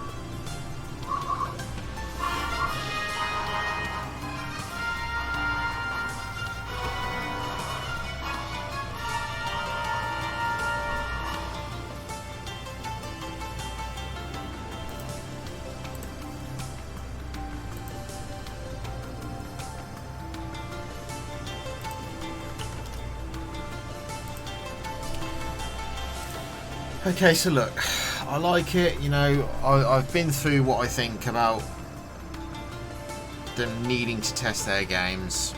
Okay, so look, I like it, you know, I've been through what I think about them needing to test their games.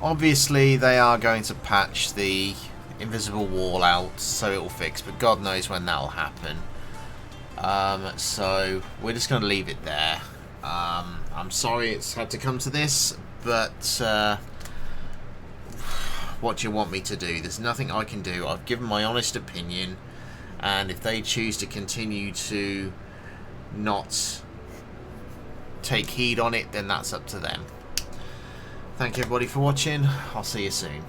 Obviously they are going to patch the invisible wall out so it will fix, but God knows when that'll happen. So we're just going to leave it there. I'm sorry it's had to come to this, but what do you want me to do? There's nothing I can do. I've given my honest opinion, and if they choose to continue to not take heed on it, then that's up to them. Thank you everybody for watching. I'll see you soon.